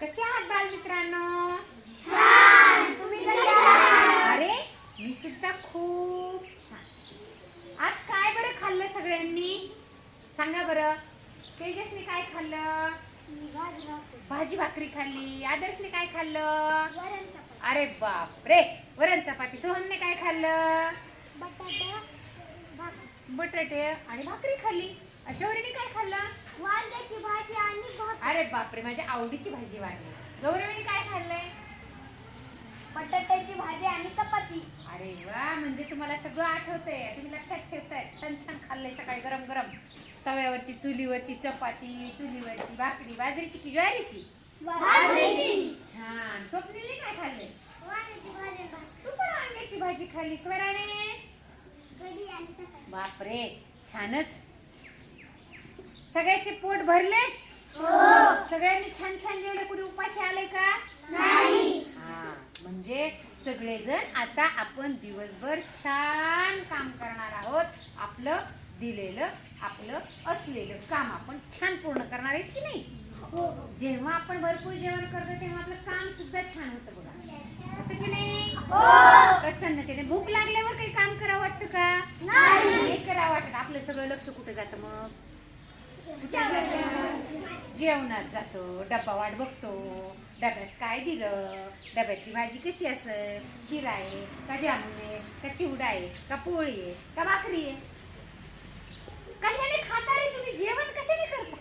कसे आहात बालमित्रांनो? छान. तुम्ही कसे आहात? अरे मी सुद्धा खूप छान. आज काय बरं खाल्लं सगळ्यांनी? सांगा बरं. तेजसने काय खाल्लं? भाजी भाकरी खाल्ली. आदर्शने काय खाल्लं? अरे बाप रे, वरण चपाती. सोहनने काय खाल्लं? बटाटे आणि भाकरी खाल्ली. शौर्यने काय खाल्लं? वांग्याची भाजी आणि भाकरी. अरे बापरे, माझ्या आवडीची भाजी वाढली. गौरवीने काय खाल्लंय? बटाट्याची भाजी आणि चपाती. अरे वा, म्हणजे तुम्हाला सगळं आठवतंय. तुम्ही लक्षात ठेवताय. छान छान खाल्लंय सकाळी गरम गरम. तव्यावरची चुलीवरची चपाती, चुलीवरची भाकरी. बाजरीची की ज्वारीची? बाजरीची. छान. स्वप्नीलने काय खाल्लंय? वांग्याची भाजी आणि तू पण वांग्याची भाजी खाल्ली. स्वराने? कढी आणि चपाती. बापरे, छानच. सगळ्याचे पोट भरले? सगळ्यांनी छान छान जेवले. कुणी उपाशी आले का? नाही. हा, म्हणजे सगळेजण आता आपण दिवसभर छान काम करणार आहोत. आपलं दिलेलं, आपलं असलेलं काम आपण छान पूर्ण करणार आहेत की नाही? जेव्हा आपण भरपूर जेवण करतो तेव्हा आपलं काम सुद्धा छान होतं बघा. होतं की नाही? प्रसन्नतेने. भूक लागल्यावर काही काम करावं वाटतं का? नाही करावं वाटत. आपलं सगळं लक्ष कुठे जातं मग? जेवणात जातो. डब्बा वाट बघतो. डब्यात काय दिलं? डब्यातली भाजी कशी असेल? शिरा आहे का जामुन आहे का चिवडा आहे का पोळी आहे का भाकरी आहे? कशाने खाता रे तुम्ही? जेवण कशाने करता?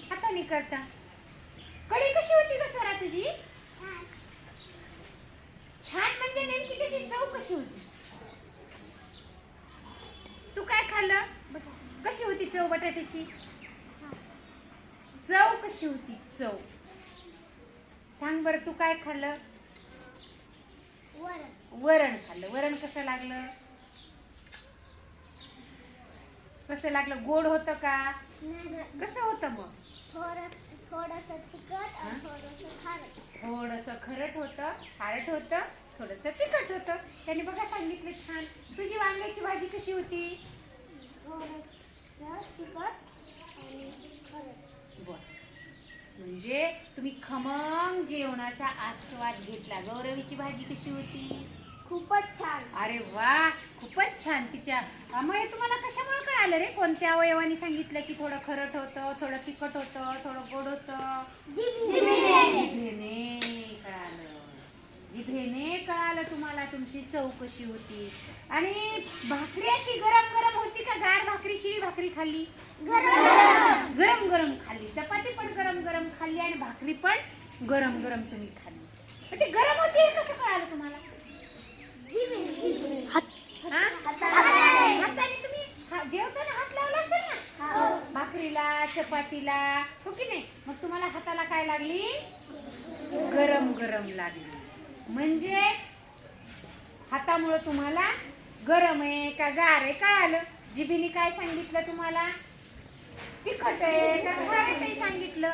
हाताने करता. कढी कशी होती ग स्वरा तुझी? छान. म्हणजे नेमकी त्याची चव कशी होती? तू काय खाल्लं? कशी होती चव बटाट्याची? चव कशी होती? चव सांग बरं. तू काय खाल्लं? वरण खाल्लं. वरण कसं लागलं? कसं लागलं? गोड होतं का? कसं होतं मग? थोडंसं तिखट आणि थोडंसं खारट. थोडंसं खरट होतं, खारट होतं, थोडंसं तिखट होतं. त्यांनी बघा सांगितलं छान. तुझी वांग्याची भाजी कशी होती? थोडंसं तिखट आणि खारट. बर. म्हणजे तुम्ही खमंग जेवणाचा आस्वाद घेतला. गौरवीची भाजी कशी होती? खूपच छान. अरे वा, खूपच छान. तिच्या मग हे तुम्हाला कशामुळे कळालं रे? कोणत्या अवयवाने सांगितलं की थोडं खरट होतं, थोडं तिखट होतं, थोडं गोड होतं? जिभेने कळालं. जिभेने कळालं तुम्हाला तुमची चव कशी होती. आणि भाकरी अशी गरम गरम होती का गार भाकरी, शिळी भाकरी खाल्ली? गरम गरम खाल्ली. चपाती पण गरम गरम खाल्ली आणि भाकरी पण गरम गरम तुम्ही खाल्ली. पण ते गरम होती हे कसं कळालं तुम्हाला? हाताने तुम्ही जेवताना हात लावला असेल ना भाकरीला, चपातीला, हो की नाही? मग तुम्हाला हाताला काय लागली? गरम गरम लागली. म्हणजे हातामुळे तुम्हाला गरम आहे का गार आहे कळालं. जिभेने काय सांगितलं तुम्हाला? तिखट आहे का खारट आहे सांगितलं.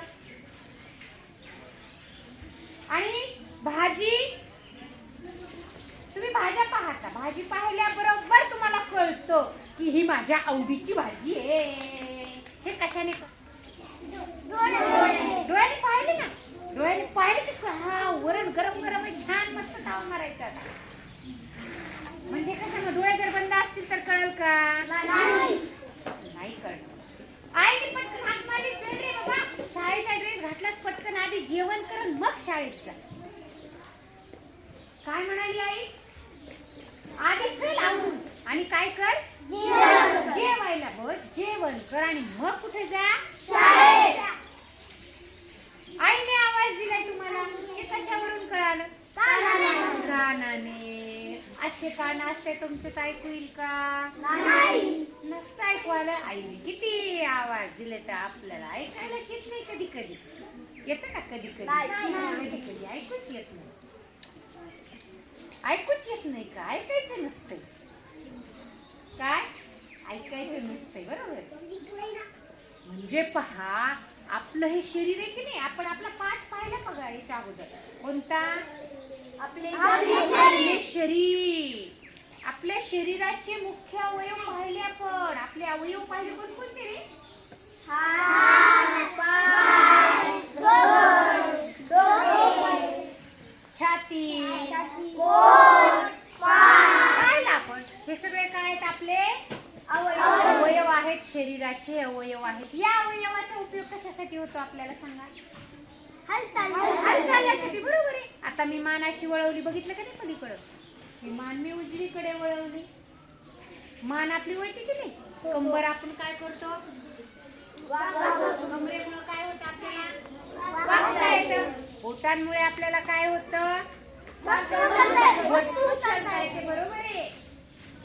आणि भाजी, तुम्ही भाज्या पाहता. भाजी पाहिल्याबरोबर तुम्हाला कळतं की ही माझ्या आवडीची भाजी आहे. हे कशाने? डोळ्याने पाहिले ना. डोळ्याने पाहिले की हा वरण गरम गरम आहे, छान मस्त ताव मारायचा. म्हणजे कशाने? डोळे जर बंद असतील तर कळेल का? नाही कळत. आईने पटकन हात मारली, चल रे बाबा शाळेचा ड्रेस घातलास, पटकन आधी जेवण कर मग शाळेत जा. काय म्हणाली आई? आधी चल आवरून आणि काय कर? जेवायला बस, जेवण कर आणि मग कुठे जा? शाळेत. आईने आवाज दिलाय तुम्हाला. हे कशावरून कळालं? कानाने. असे कान असते तुमचं ऐकू येईल का? नसतं ऐकू आलं. आईने किती आवाज दिले तर आपल्याला ऐकायला येत नाही. कधी कधी येतं का? कधी कधी कधी कधी ऐकूच येत नाही. ऐकूच येत नाही का? ऐकायचं नसतंय. काय? ऐकायचं नसतंय. बरोबर. म्हणजे पहा, आपलं हे शरीर आहे की नाही, आपण आपला पाठ पाहिला बघा याच्या अगोदर. कोणता? आपले शरीर. आपल्या शरीराचे मुख्य अवयव पाहिले आपण. आपले अवयव पाहिले कोणते रे? हात, पाय, डोळे. कशासाठी होतो आपल्याला सांगा? हालचाल चालण्यासाठी, बरोबर आहे. आता मी मान अशी वळवली, बघितलं का नाही पलीकडं? ही मान मी उजवीकडे वळवली, मान आपली वळती की नाही? कंबर आपण काय करतो? कमरेमुळे काय होतं आपल्याला? वाकता येतं. बोटांमुळे आपल्याला काय होतं? वस्तू उचलता येते, बरोबर आहे.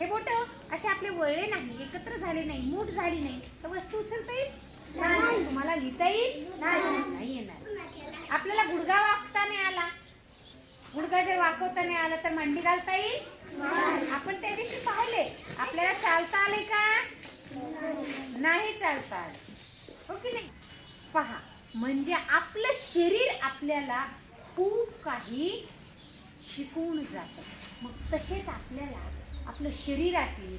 हे बोट असे आपले वळले नाही, एकत्र झाले नाही, मूठ झाली नाही, तर वस्तू उचलता येईल? तुम्हाला लिहिता येईल? नाही येणार. आपल्याला गुडघा वाकता नाही आला, गुडघा जर वाकवता नाही आला तर मांडी घालता येईल? आपण त्या दिवशी पाहिले, आपल्याला चालता आले का? नाही चालता आले, हो की नाही? पहा, म्हणजे आपलं शरीर आपल्याला खूप काही शिकवून जातं. मग तसेच आपल्याला आपलं शरीरातील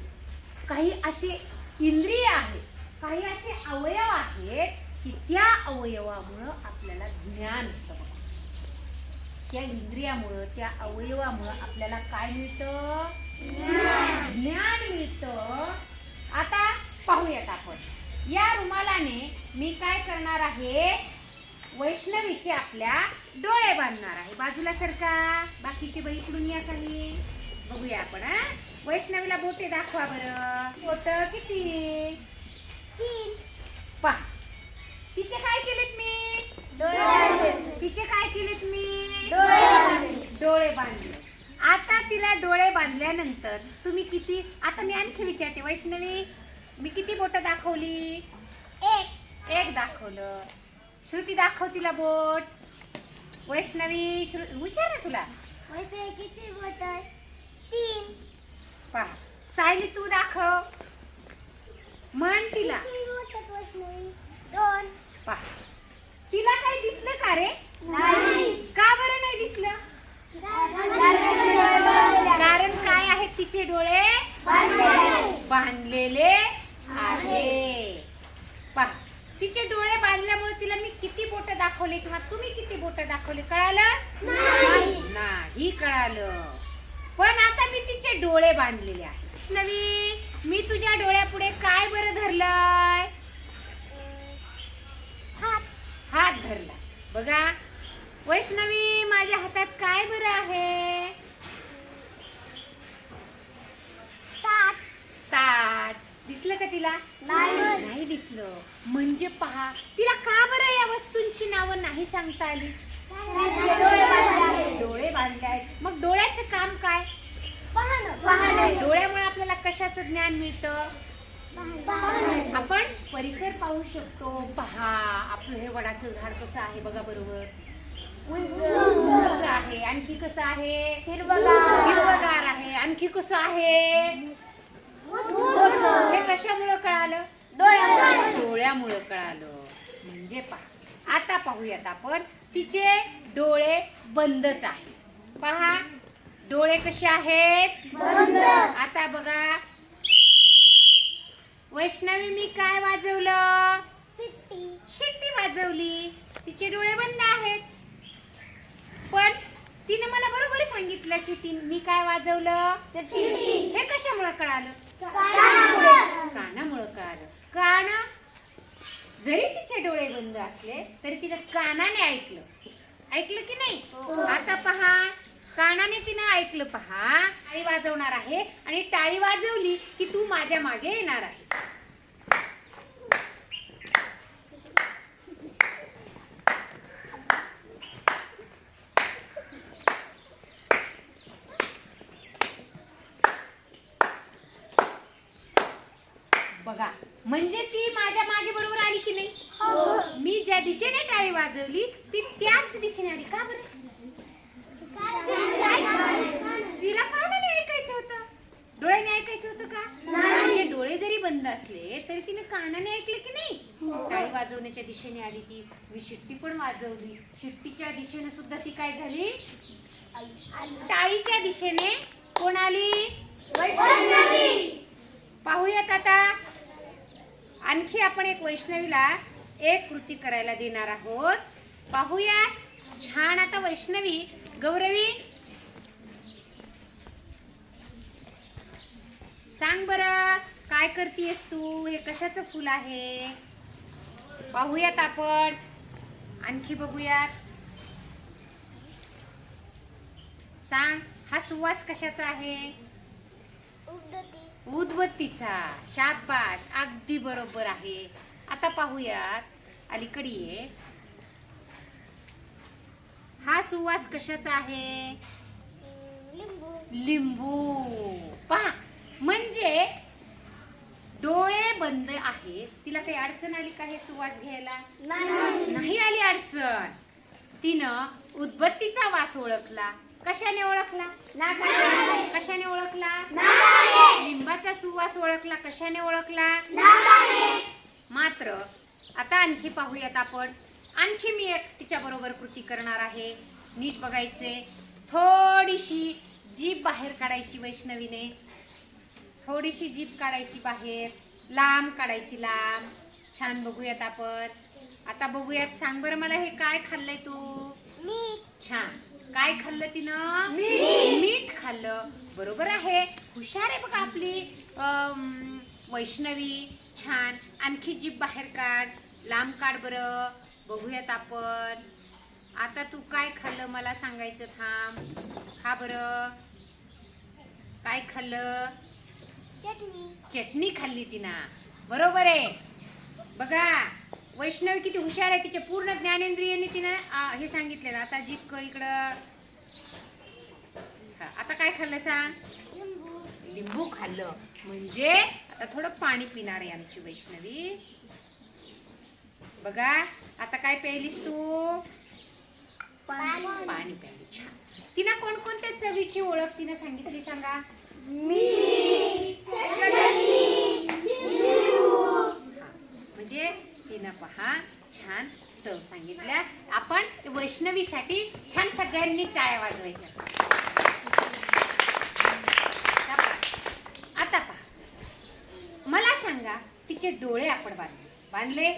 काही असे इंद्रिय आहेत, काही असे अवयव आहेत की त्या अवयवामुळं आपल्याला ज्ञान होतं. बघा, त्या इंद्रियामुळं, त्या अवयवामुळं आपल्याला काय मिळतं? ज्ञान मिळतं. आता पाहूयात आपण. या रुमालाने मी काय करणार आहे? वैष्णवीचे आपल्या डोळे बांधणार आहे. बाजूला सरका, बाकीचे बाई इकडून या खाली. बघूया आपण. वैष्णवीला बोटे दाखवा बरं. बोट किती? 3. पहा, तिचे काय केलेत मी? तिचे काय केलेत मी? डोळे बांधले. आता तिला डोळे बांधल्यानंतर तुम्ही किती, आता मी आणखी विचारते, वैष्णवी मी किती बोट दाखवली? 1 दाखवलं. श्रुती दाखव तिला बोट. वैष्णवी विचार ना तुला. किती बोट आहे? 3. पहा, सायली तू दाखव, म्हण तिला. किती बोट आहेत वैष्णवी? 2. पहा, तिला काही दिसलं का रे? नाही. का बरं नाही दिसलं? कारण काय आहेत तिचे डोळे? बांधलेले आहे. पहा, तिचे डोळे बांधल्यामुळे तिला मी किती बोट दाखवले किंवा तुम्ही किती बोट दाखवले कळालं? नाही कळालं. पण आता मी तिचे डोळे बांधलेले आहे. वैष्णवी, मी तुझ्या डोळ्यापुढे काय बरं धरलंय? हात धरला. बघा वैष्णवी, माझ्या हातात काय बरं आहे? ताट. दिसलं का तिला? नाही दिसलं. म्हणजे पहा, तिला का बरं या वस्तूंची नावं नाही सांगता आली? डोळे बांधले आहेत. मग डोळ्याचं काम काय? डोळ्यामुळे आपल्याला कशाचं ज्ञान मिळतं? आपण परिसर पाहू शकतो. पहा, आपलं हे वडाचं झाड कसं आहे बघा, बरोबर उंच आहे. आणखी कसं आहे? हिरवगार आहे. आणखी कसं आहे? हे कशामुळं कळालं? डोळ्यामुळं कळालं. म्हणजे पहा, आता पाहूयात आपण. तिचे डोळे बंदच आहेत. पहा, डोळे कसे आहेत? आता बघा वैष्णवी, मी काय वाजवलं? शिट्टी वाजवली. तिचे डोळे बंद आहेत. पण तिने मला बरोबर सांगितलं की मी काय वाजवलं? हे कशामुळे कळालं? कानामुळे कळालं. कान जरी तिचे डोळे बंद असले तरी तिने कानाने ऐकलं. ऐकलं की नाही? आता पहा, कानाने तिनं ऐकलं. पहा, टाळी वाजवणार आहे आणि टाळी वाजवली की तू माझ्या मागे येणार आहेस. बघा, म्हणजे ती माझ्या मागे बरोबर आली की नाही? मी ज्या दिशेने टाळी वाजवली ती त्याच दिशेने आली. का बरं? तिला कानाने ऐकायचं होतं, डोळ्याने ऐकायचं होतं का? म्हणजे डोळे जरी बंद असले तरी तिने कानाने ऐकले की नाही? टाळी वाजवण्याच्या दिशेने आली ती. मी शिट्टी पण वाजवली. शिट्टीच्या दिशेने सुद्धा ती काय झाली? टाळीच्या दिशेने कोण आली? पाहूयात आता. आणखी आपण एक वैष्णवीला एक कृती करायला देणार आहोत. पाहूया. छान. आता वैष्णवी, गौरवी सांग बरं, काय करतेस तू? हे कशाचं फुल आहे? पाहूयात आपण आणखी बघूयात. सांग, हा सुवास कशाचा आहे? उदबत्ती. उदबत्तीचा. शाबाश, अगदी बरोबर आहे. आता पाहूयात अलीकडे ये. हा सुवास कशाचा आहे? लिंबू. लिंबू. पहा, म्हणजे डोळे बंद आहेत, तिला काही अडचण आली का हे सुवास घ्यायला? नाही आली अडचण. तिनं उदबत्तीचा वास ओळखला. कशाने ओळखला? कशाने ओळखला? लिंबाचा सुवास ओळखला. कशाने ओळखला? मात्र आता आणखी पाहूयात आपण. आणखी मी एक तिच्या बरोबर कृती करणार आहे. नीट बघायचे. थोडीशी जीभ बाहेर काढायची वैष्णवीने. थोडीशी जीभ काढायची बाहेर, लांब काढायची, लांब. छान बघूयात आपण. आता बघूयात. सांग बरं मला, हे काय खाल्लंय तू? छान. काय खाल्लं तिनं? मीठ खाल्लं. बरोबर आहे. हुशार आहे बघा आपली वैष्णवी. छान. आणखी जीभ बाहेर काढ, लांब काढ बरं. बघूयात आपण. आता तू काय खाल्लं मला सांगायचं. थांब. खा बरं. काय खाल्लं? चटणी खाल्ली तिनं. बरोबर आहे. बघा वैष्णवी किती हुशार आहे. तिचे पूर्ण ज्ञानेंद्रियांनी तिनं हे सांगितलं. आता जीभ इकडं. आता काय खाल्लं सांग? लिंबू खाल्लं. म्हणजे आता थोडं पाणी पिणार आहे आमची वैष्णवी. बघा आता काय प्यायलीस तू? पाणी प्यायली. छान. तिनं कोणकोणत्या चवीची ओळख तिनं सांगितली सांगा? म्हणजे तिनं पहा छान चव सांगितल्या. आपण वैष्णवीसाठी छान सगळ्यांनी टाळ्या वाजवायच्या. आता पहा, मला सांगा, तिचे डोळे आपण बांधले.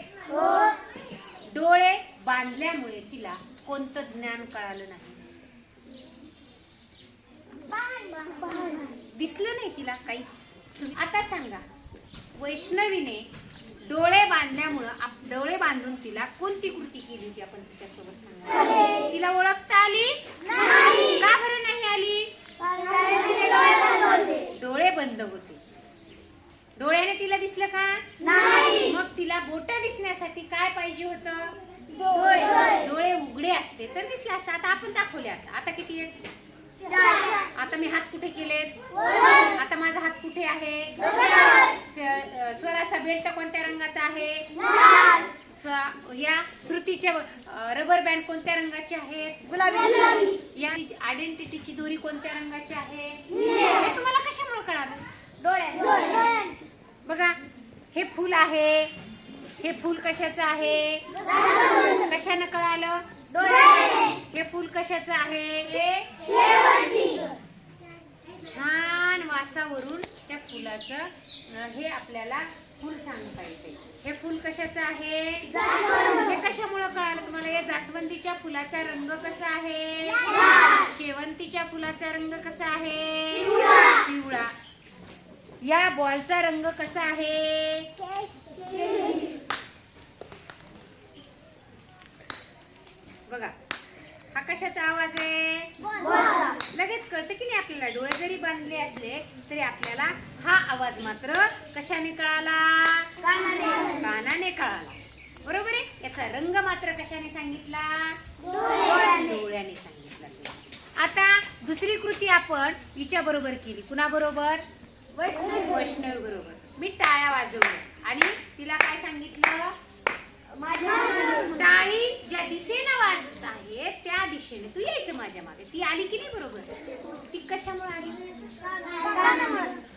डोळे बांधल्यामुळे तिला कोणतं ज्ञान कळालं नाही? दिसलं नाही तिला काहीच. आता सांगा, वैष्णवीने डोळे बांधल्यामुळं डोळे बांधून तिला कोणती कृती केली होती आपण तिच्यासोबत सांगा? तिला ओळखता आली? का बरं नाही आली? डोळे बंद होते. डोळ्याने तिला दिसलं का? मग तिला बोटं दिसण्यासाठी काय पाहिजे होतं? डोळे उघडे असते तर दिसले असतं. आता आपण दाखवले. आता किती आहेत? आता मी हात कुठे केलेत? आता माझा हात कुठे आहे? स्वराचा बेल्ट कोणत्या रंगाचा आहे? या श्रुतीचे रबर बँड कोणत्या रंगाचे आहेत? गुलाबी. या आयडेंटिटीची दोरी कोणत्या रंगाची आहे? हे तुम्हाला कशामुळे कळालं? डोळ्याने. बघा, हे फूल आहे. हे फूल कशाचं आहे? कशाने कळालं? हे फूल कशाचं आहे? हे छान वासावरून त्या फुलाचं हे आपल्याला फूल सांगता येते. हे फूल कशाचं आहे? हे कशामुळे कळालं तुम्हाला? या जास्वंदीच्या फुलाचा रंग कसा आहे? शेवंतीच्या फुलाचा रंग कसा आहे? पिवळा. या बॉलचा रंग कसा आहे? बघा, हा कशाचा आवाज आहे? लगेच कळतं की नाही आपल्याला. डोळे जरी बांधले असले तरी आपल्याला हा आवाज मात्र कशाने कळाला? कानाने कळाला. बरोबर आहे. याचा रंग मात्र कशाने सांगितला? डोळ्याने सांगितला. आता दुसरी कृती आपण हिच्या बरोबर केली. कुणा बरोबर? वैष्णवी बरोबर. मी टाळ्या वाजवल्या आणि तिला काय सांगितलं? टाळी ज्या दिशेने वाजत आहे त्या दिशेने तू यायचं माझ्या मागे. ती आली की नाही बरोबर? ती कशामुळे आली?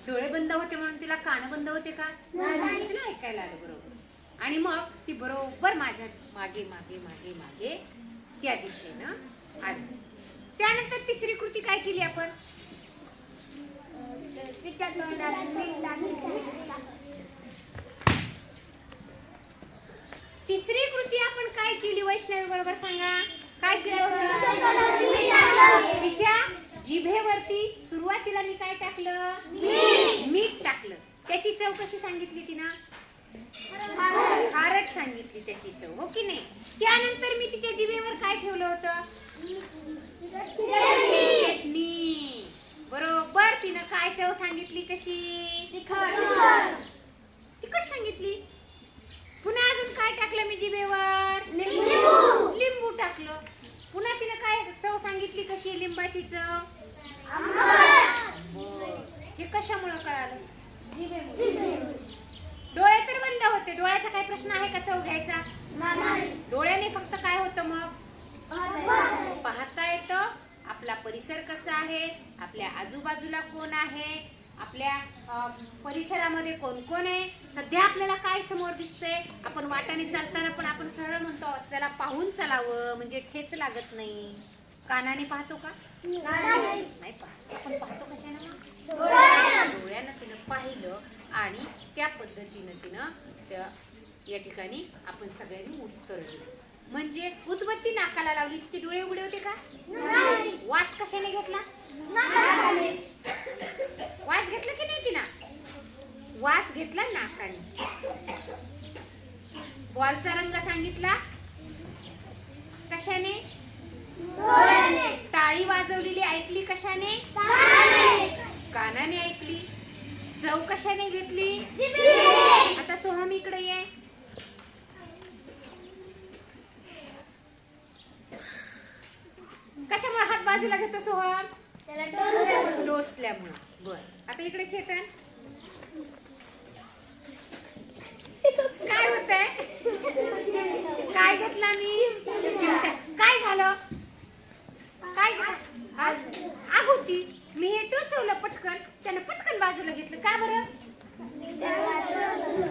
डोळे बंद होते म्हणून तिला कान बंद होते का? तिला ऐकायला आलं बरोबर. आणि मग ती बरोबर माझ्या मागे मागे मागे मागे त्या दिशेनं आली. त्यानंतर तिसरी कृती काय केली आपण? तिसरी कृती आपण काय केली वैष्णवी बरोबर सांगा? काय केलं होतं? तिच्या जिभेवरती सुरुवातीला मी काय टाकलं? मीठ टाकलं. त्याची चव कशी सांगितली तिनं? खारट सांगितली त्याची चव, हो की नाही? त्यानंतर मी तिच्या जिभेवर काय ठेवलं होतं? चटणी. बरोबर. तिनं काय चव सांगितली? कशी? तिखट सांगितली. पुन्हा अजून काय टाकलं मी जिभेवर? लिंबू टाकलं. पुन्हा तिनं काय चव सांगितली? कशी? लिंबाची चव. हे कशामुळे कळालं? डोळे तर बंद होते. डोळ्याचा काय प्रश्न आहे का चव घ्यायचा? डोळ्याने फक्त काय होतं मग? पाहता येतं. आपला परिसर कसा आहे, आपल्या आजूबाजूला कोण आहे, आपल्या परिसरामध्ये कोण कोण आहे. सध्या आपल्याला काय समोर दिसतंय? आपण वाटाने चालताना पण आपण सरळ म्हणतो चला पाहून चालावं, म्हणजे ठेच लागत नाही. कानाने पाहतो का? नाही पाहत. आपण पाहतो कशाने? डोळ्यानं तिनं पाहिलं आणि त्या पद्धतीनं तिनं या ठिकाणी आपण सगळ्यांनी उत्तर दिलं. म्हणजे उदबत्ती नाकाला लावली, तिचे डोळे उघडे होते का? वास कशाने घेतला? वास घेतला की नाही तिनं? वास घेतला नाकाने. बॉलचा रंग सांगितला कशाने? टाळी वाजवलेली ऐकली कशाने? कानाने ऐकली. चव कशाने घेतली? आता सोहम इकडे ये. कशामुळे हात बाजूला घेतो सोहम? टोचल्यामुळे. बर. आता इकडे चेतन. काय होतंय? काय घेतला मी? चिमटा. काय झालं? काय आग होती. मी हे टोचवलं पटकन, त्यानं पटकन बाजूला घेतलं. का बरं?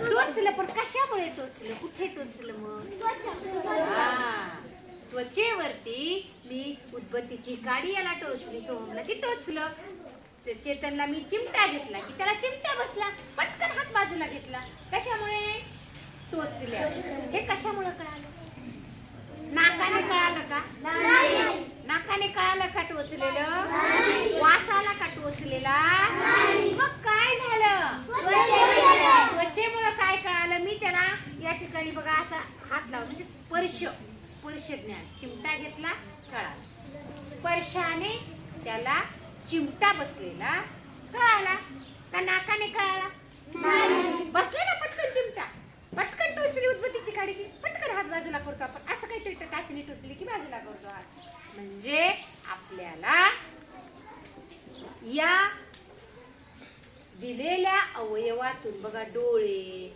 टोचलं. पण कशामुळे टोचलं? कुठे टोचलं मग? त्वचेवरती मी उदबत्तीची काडी याला टोचली. सोहमला ती टोचलं. चेतनला मी चिमटा घेतला की त्याला चिमटा बसला. पटकन हात बाजूला घेतला. कशामुळे? टोचल्या. हे कशामुळे कळालं? नाकाने कळालं का? नाकाने कळालं का टोचलेलं? वासाला का टोचलेला? मग काय झालं? त्वचेमुळे काय कळालं? मी त्याला या ठिकाणी बघा असा हात लावला, म्हणजे स्पर्श ज्ञान. चिमटा घेतला, कळाला. स्पर्शाने त्याला चिमटा बसलेला कळाला का? नाकाने कळाला? बसले ना पटकन चिमटा. पटकन टोचली उदबत्तीची काडी की पटकन हात बाजूला करतो आपण. असं काहीतरी टाचणी टोचली की बाजूला करतो हात. म्हणजे आपल्याला या दिलेल्या अवयवातून बघा, डोळे,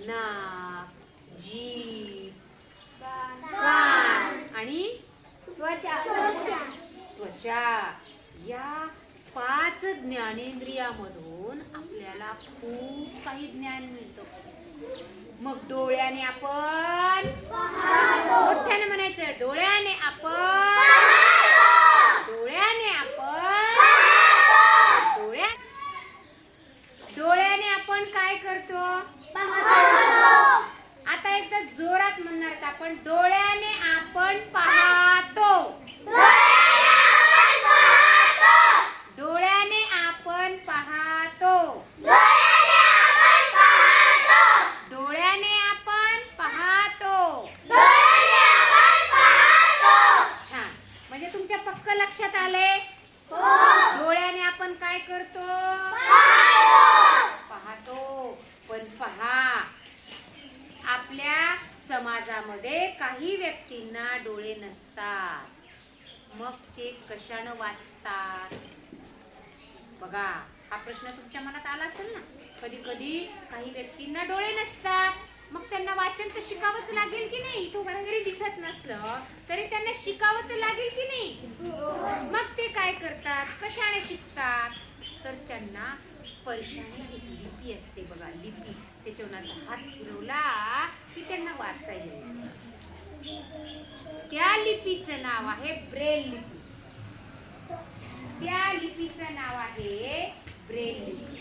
नाक, जीभ, कान आणि त्वचा, या 5 ज्ञानेंद्रियामधून आपल्याला खूप काही ज्ञान मिळतं. मग डोळ्याने आपण मोठ्याने म्हणायचं, डोळ्याने आपण डोळ्याने आपण काय करतो? आता एकदा जोरात म्हणणार का आपण? डोळ्याने आपण पाहतो. डोळ्याने आपण पाहतो. डोळ्याने आपण पाहतो. छान. म्हणजे तुमच्या पक्क लक्षात आले? डोळ्याने आपण काय करतो? पाहतो. पण पहा, आपल्या समाजामध्ये काही व्यक्तींना डोळे नसतात. मग ते कशानं वाचतात? बघा, हा प्रश्न तुमच्या मनात आला असेल ना. कधी कधी काही व्यक्तींना डोळे नसतात, मग त्यांना वाचन तर शिकावंच लागेल की नाही? इथं घरी दिसत नसलं तरी त्यांना शिकावं तर लागेल की नाही? मग ते काय करतात? कशाने शिकतात? तर त्यांना स्पर्शाने एक लिपी असते बघा, लिपी. त्याच्यावर असा हात फिरवला की त्यांना वाचायला येतं. त्या लिपीचं नाव आहे ब्रेल लिपी. त्या लिपीचं नाव आहे ब्रेल लिपी.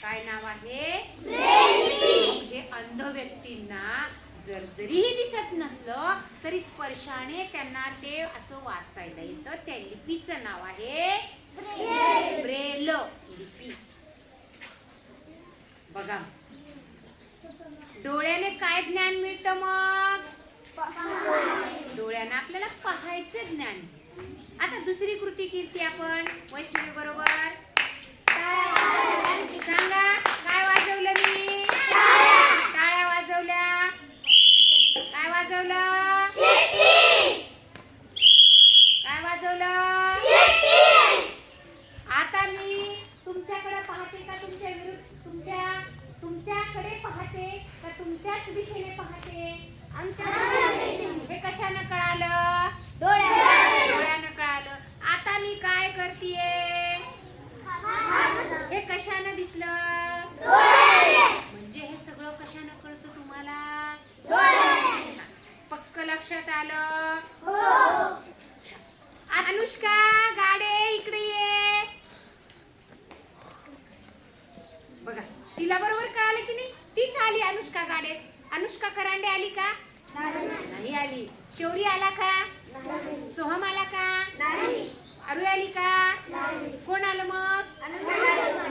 काय नाव आहे? ब्रेल लिपी. हे अंध व्यक्तींना जरीही दिसत नसलं तरी स्पर्शाने त्यांना ते असं वाचायला येतं. त्या लिपीचं नाव आहे ब्रेल लिपी. बघा, डोळ्याने काय ज्ञान मिळतं मग? डोळ्यानं आपल्याला पाहायचं ज्ञान. आता दुसरी कृती केली आपण वैष्णवी बरोबर. सांगा काय वाजवलं मी? टाळ्या वाजवल्या. काय वाजवलं? काय वाजवलं? आता मी तुमच्याकडे पाहते का तुमच्या विरुद्ध तुमच्याकडे पाहते का तुमच्याच दिशेने पाहते? हे कशानं कळालं? डोळ्यानं कळालं. आता मी काय करतेय? हे कशानं दिसलं? म्हणजे हे सगळं कशानं कळतं तुम्हाला? पक्क लक्षात आलं? अनुष्का गाडे इकडे ये. बघा तिला बरोबर कळालं की नाही? तीच आली अनुष्का गाडे. अनुष्का करांडे आली का? नाही आली. शौर्य आला का? सोहम आला का? अरू आली का? कोण आलं मग?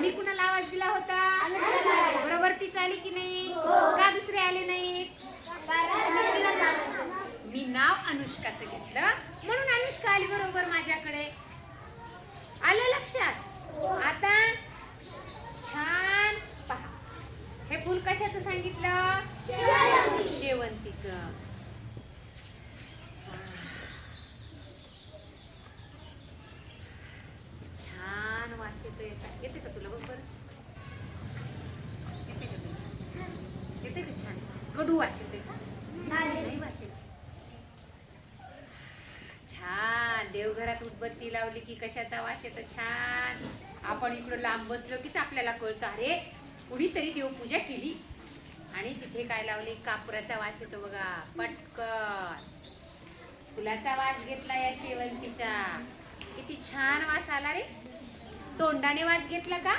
मी कुणाला आवाज दिला होता? बरोबर तीच आली की नाही? का दुसरे आले नाहीत? मी नाव अनुष्काचं घेतलं म्हणून अनुष्का आली बरोबर माझ्याकडे. आलं लक्षात? आता छान पहा. हे फुल कशाचं सांगितलं? शेवंतीचं. छान वास येते का तुला? बघ बरं येते का? छान कडू वास येते का? नाही वास येत. छान. देवघरात उदबत्ती लावली की कशाचा वास येतो? छान. आपण इकडं लांब बसलो कीच आपल्याला कळतं अरे कुणीतरी देवपूजा केली. आणि तिथे काय लावले? कापुराचा वास येतो बघा. पटकन फुलाचा वास घेतला या शेवंतीच्या. किती छान वास आला रे. तोंडाने वास घेतला का?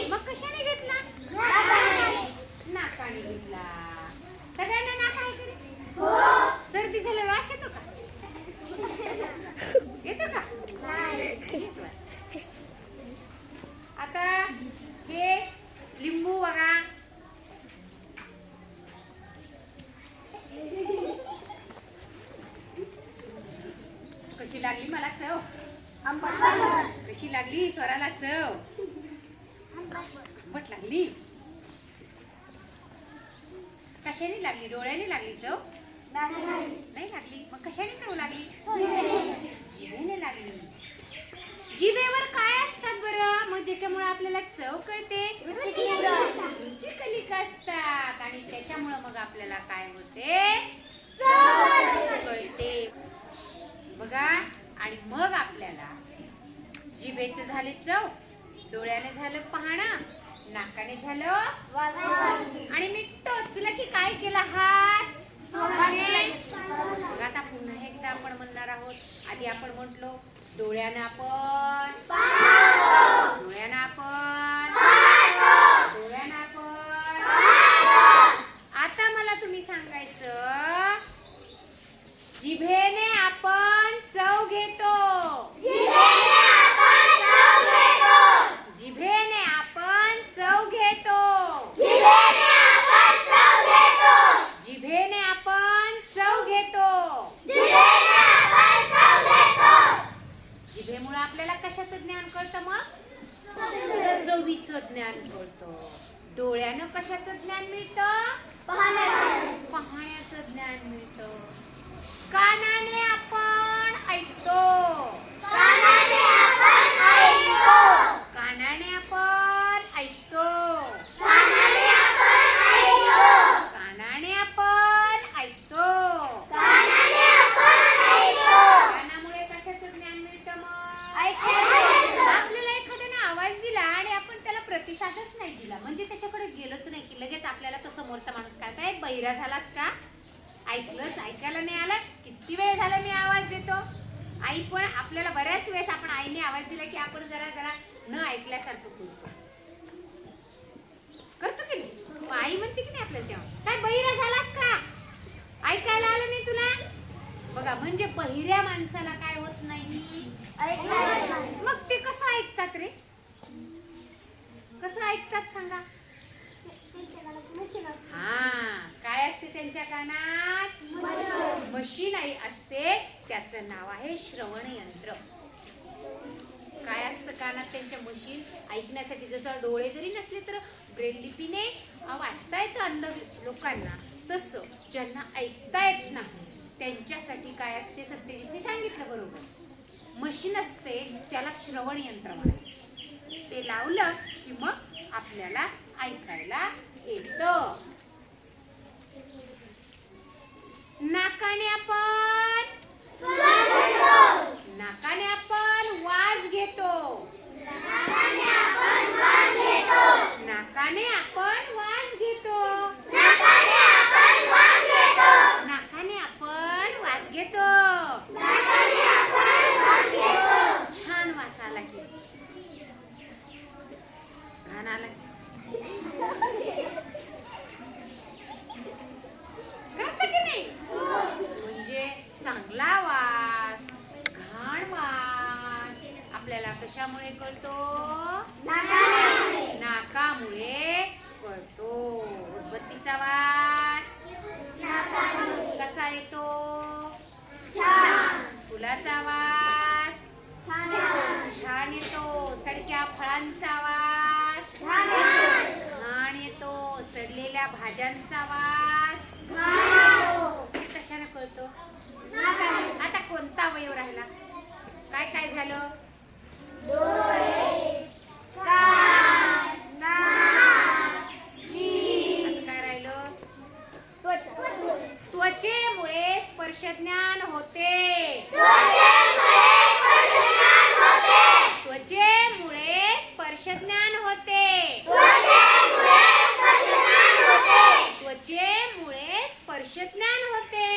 मग कशाने घेतला? नाकाने घेतला. सगळ्यांना नाक आहे इकडे? सर्दी झाल्यावर वास येतो का? येतो का? येतो. आता हे लिंबू बघा. कशी लागली मला चव? कशी लागली स्वराला चव? आंबट लागली. कशाने लागली? डोळ्याने लागली चव? नाही लागली. मग कशाने चव लागली? जिभेने लागली. जिभेवर काय असतात बरं मग ज्याच्यामुळे आपल्याला चव कळते? रुचिकलिका असतात. आणि त्याच्यामुळे मग आपल्याला काय होते? चव कळते बघा. आणि मग आपल्याला जिभेचं झाले चव, डोळ्याने झालं पाहणं, नाकाने झालं आणि मी टोचलं की काय केलं? हात चोळले. मग आता पुन्हा एकदा आपण म्हणणार आहोत. आधी आपण म्हटलो डोळ्यानं आपण डोळ्यानं आपण डोळ्यानं आपण. आता मला तुम्ही सांगायचं जिभेने आपण चव घेतो. जिभेने आपण चव घेतो. जिभेने आपण चव घेतो. जिभेमुळे आपल्याला कशाचं ज्ञान कळतं? मग चवीचं ज्ञान कळतं. डोळ्यानं कशाचं ज्ञान मिळतं? पाहण्याचं ज्ञान मिळतं. कानाने आपण ऐकतो. कानाने आपण ऐकतो. कानाने आपण ऐकतो. कानामुळे कशाचं ज्ञान मिळतं? मग आपल्याला एखाद्याने आवाज दिला आणि आपण त्याला प्रतिसादच नाही दिला म्हणजे त्याच्याकडे गेलोच नाही की लगेच आपल्याला तो समोरचा माणूस काय काय बहिरा झालास का? ऐकलंच? ऐकायला नाही आलं? किती वेळ झाला मी आवाज देतो. आई पण आपल्याला बऱ्याच वेळेस आपण आईने आवाज दिला की आपण जरा जरा न ऐकल्यासारखं करतो की नाही? आई म्हणते की नाही आपल्याला तेव्हा काय बहिरा झालास का? ऐकायला आलं नाही तुला? बघा म्हणजे बहिऱ्या माणसाला काय होत नाही? मग ते कसं ऐकतात रे? कसं ऐकतात सांगा? हा, काय असते त्यांच्या कानात? मशीन आई असते, त्याचं नाव आहे श्रवण यंत्र. काय असतं कानात त्यांच्या? मशीन. ऐकण्यासाठी. जसं डोळे जरी नसले तर ब्रेल लिपीने वाचता येतं अंध लोकांना, तसं ज्यांना ऐकता येत नाही त्यांच्यासाठी काय असते? सत्यजितने सांगितलं बरोबर. मशीन असते, त्याला श्रवण यंत्र म्हणायचं. ते लावलं की मग आपल्याला ऐकायला येतं. नाकाने आपण वास घेतो. नाकाने आपण वास घेतो. छान वास आला की, घाण आला की करता की नाही? म्हणजे चांगला वास, घाण वास आपल्याला कशामुळे कळतो? नाकामुळे कळतो. उदबत्तीचा वास कसा येतो? फुलाचा वास छान येतो. सडक्या फळांचा वास घाण येतो. सडलेल्या भाज्यांचा वास हे कशाने कळतो? आता कोणता अवयव राहिला? काय काय झालं? आता काय राहिलं? त्वचेमुळे स्पर्शज्ञान होते. त्वचेमुळे स्पर्शज्ञान होते. त्वचेमुळे स्पर्शज्ञान होते.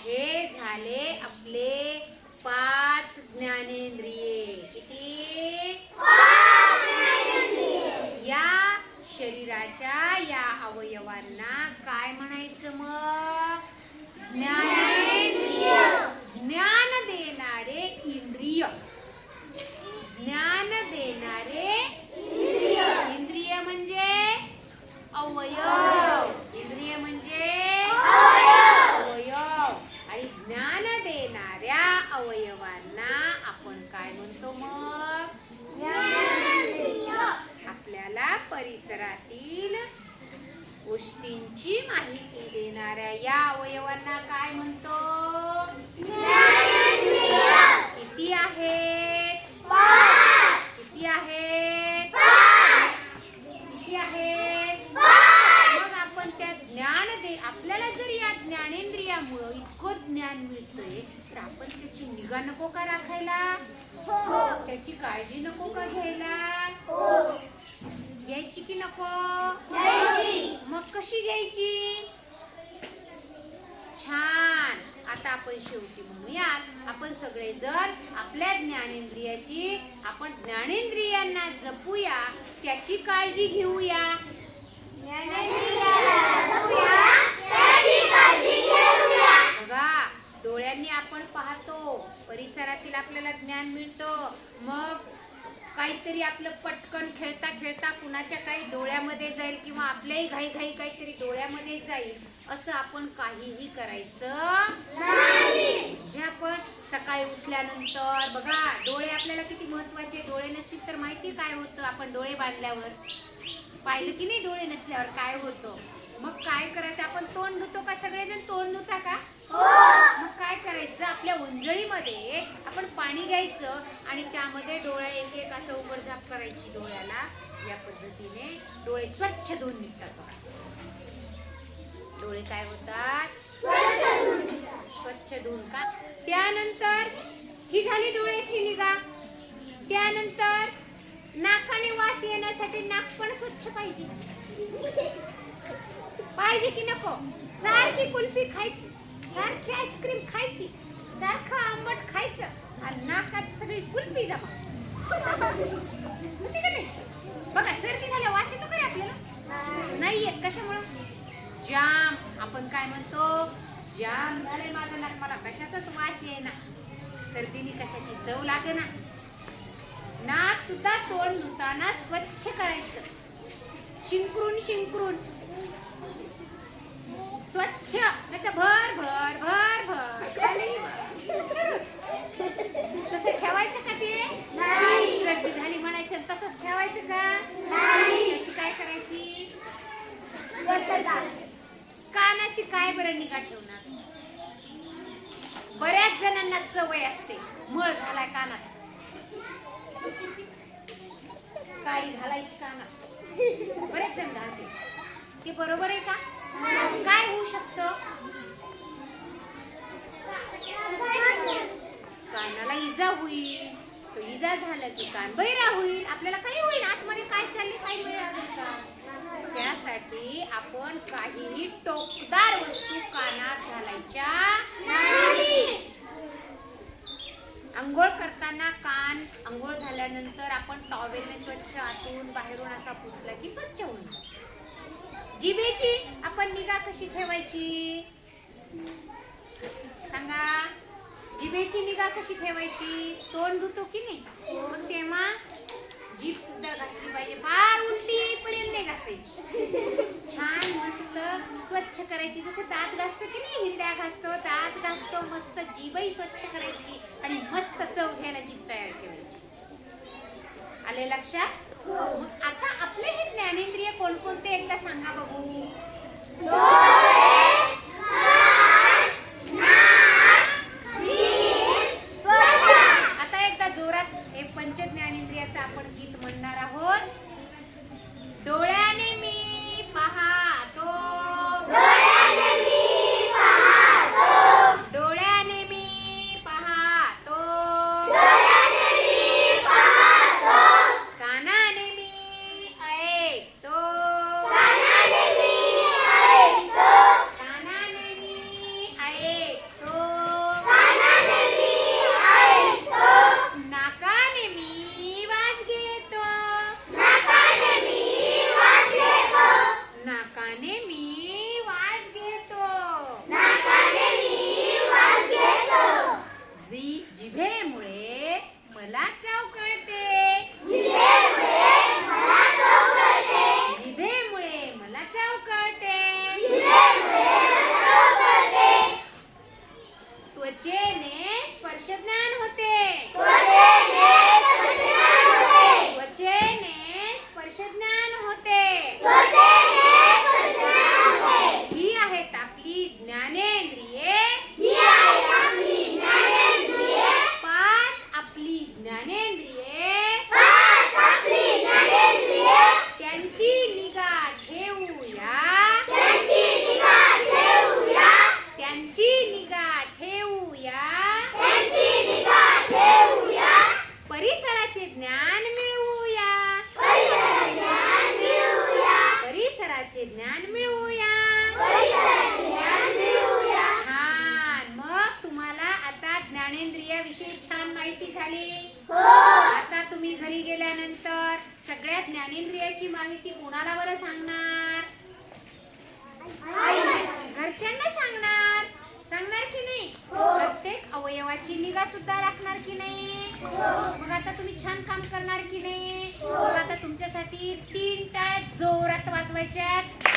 हे झाले आपले 5 ज्ञानेंद्रिये. किती? या शरीराच्या या अवयवांना काय म्हणायचं मग? ज्ञानेंद्रिय. ज्ञान देणारे इंद्रिय. ज्ञान देणारे इंद्रिय म्हणजे अवयव. इंद्रिय म्हणजे अवयव. आणि ज्ञान देणाऱ्या अवयवांना आपण काय म्हणतो मग? आपल्याला परिसरातील गोष्टींची माहिती देणाऱ्या या अवयवांना काय म्हणतो? किती आहेत? किती आहेत? किती आहेत? मग आपण त्या आपल्याला जर या ज्ञानेंद्रियामुळं इतकं ज्ञान मिळतंय तर आपण त्याची निगा नको का राखायला? त्याची काळजी नको का घ्यायला? घ्यायची की नको? मग कशी घ्यायची? छान. आता आपण शेवटी म्हणूयात, आपण सगळेजण आपल्या आपण ज्ञानेंद्रियांना जपूया, त्याची काळजी घेऊया. बघा, डोळ्यांनी आपण पाहतो, परिसरातील आपल्याला ज्ञान मिळतं. मग काहीतरी आपलं पटकन खेळता खेळता कुणाच्या काही डोळ्यामध्ये जाईल किंवा आपल्याही घाई घाई काहीतरी डोळ्यामध्ये जाईल, असं आपण काहीही करायचं नाही. जे आपण सकाळी उठल्यानंतर बघा, डोळे आपल्याला किती महत्वाचे. डोळे नसतील तर माहिती काय होतं? आपण डोळे बांधल्यावर पाहिलं की नाही, डोळे नसल्यावर काय होतं? मग काय करायचं? आपण तोंड धुतो का? सगळेजण तोंड धुता का? मग काय करायचं? आपल्या उंजळीमध्ये आपण पाणी घ्यायचं आणि त्यामध्ये डोळा एक एक असं उघडझाप करायची डोळ्याला. या पद्धतीने डोळे स्वच्छ धुवून निघतात. डोळे काय होतात? स्वच्छ धुवून का? त्यानंतर ही झाली डोळ्याची निगा. त्यानंतर नाकाने वास येण्यासाठी नाक पण स्वच्छ पाहिजे. पाहिजे की नको? सारखी कुल्फी खायची, सारखी आईस्क्रीम खायची, सारखं आंबट खायचं आणि नाकात सगळी कुल्फी जमा होती का नाही? बघा, सर्दी झाल्या वास येतो का आपल्याला? नाही येत. कशामुळं? जाम. आपण काय म्हणतो? जाम झालंय माझं नाक, मला कशाचाच वास येईना. सर्दीने कशाची चव लागेना. नाक सुद्धा तोंड धुताना स्वच्छ करायचं. शिंकरून शिंकरून स्वच्छ, नाही तर भर भर भर भर खाली तसं ठेवायचं का ते? सर्दी झाली म्हणायचं तसंच ठेवायचं का? त्याची काय करायची? स्वच्छता. कानाची काय बरं निगा ठेवणार? बऱ्याच जणांना सवय असते, मळ झालाय कानात, काडी घालायची कानात. बरेच जण घालते. ते बरोबर आहे का? काय होऊ शकतं? कानाला इजा होईल. तो इजा झाला की कान बहिरा होईल. आपल्याला काही होईल, आतमध्ये काय चालले काही वेळ लागेल का? त्यासाठी आपण काहीही टोकदार वस्तू कानात घालायच्या नाही. अंघोळ करताना कान अंघोळ झाल्यानंतर आपण टॉवेलने स्वच्छ आतून बाहेरून असा पुसला की स्वच्छ होऊन जातो. जिभेची आपण निगा कशी ठेवायची सांगा? जिभेची निगा कशी ठेवायची? तोंड धुतो की नाही, मग तेव्हा जीभ सुद्धा घासली पाहिजे. फार उलटी पर्यंत नाही घासायची. छान मस्त स्वच्छ करायची. जसे दात घासतो की नाही, हिरड्या घासतो, दात घासतो, मस्त जीभही स्वच्छ करायची आणि मस्त चव घ्यायला जीभ तयार ठेवायची. आले लक्षात? मग आता आपले हे ज्ञानेंद्रिय कोणकोणते एकदा सांगा बघू. आता एकदा जोरात हे पंच ज्ञानेंद्रियाचं आपण गीत म्हणणार आहोत. डोळ्याने मी पाहतो, डोळ्याने मी पाहतो, डोळ्याने मी पाहतो, डोळ्याने मी पाहतो, कानाने मी ऐकतो, कानाने मी ऐकतो, कानाने मी ऐकतो, कानाने मी ऐकतो, नाकाने मी वास घेतो, नाकाने मी वास घेतो, नाकाने मी वास घेतो, नाकाने मी वास घेतो. जिभेमुळे मला चव कळते, जिभेमुळे मला चव कळते, जिभेमुळे मला चव कळते, जिभेमुळे मला चव कळते. त्वचेने स्पर्श ज्ञान होते, त्वचेने स्पर्श ज्ञान होते, त्वचेने स्पर्श ज्ञान होते, त्वचेने स्पर्श ज्ञान होते. ही आहेत आपली ज्ञानेंद्रिये, ही आहेत आपली ज्ञानेंद्रिये. पाच आपली ज्ञानेंद्रिये, पाच आपली ज्ञानेंद्रिये. त्यांची निगा ठेवूया, त्यांची निगा ठेवूया, त्यांची निगा ठेवूया, त्यांची निगा ठेवूया. परिसराचे ज्ञान मिळवूया, परिसराचे ज्ञान मिळवूया, परिसराचे ज्ञान मिळवूया, परिसराचे ज्ञान मिळवूया. छान. मग तुम्हाला आता ज्ञानेंद्रियाविषयी छान माहिती झाली. आता तुम्ही घरी गेल्यानंतर सगळ्या ज्ञानेंद्रियाची माहिती कोणाला बरं सांगणार? घरच्यांना सांगणार. सांगणार की नाही? प्रत्येक अवयवाची निगा सुद्धा राखणार की नाही? मग आता तुम्ही छान काम करणार की नाही? मग आता तुमच्यासाठी 3 टाळ्या जोरात वाजवायच्यात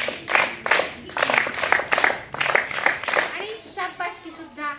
आणि शाबासकी सुद्धा.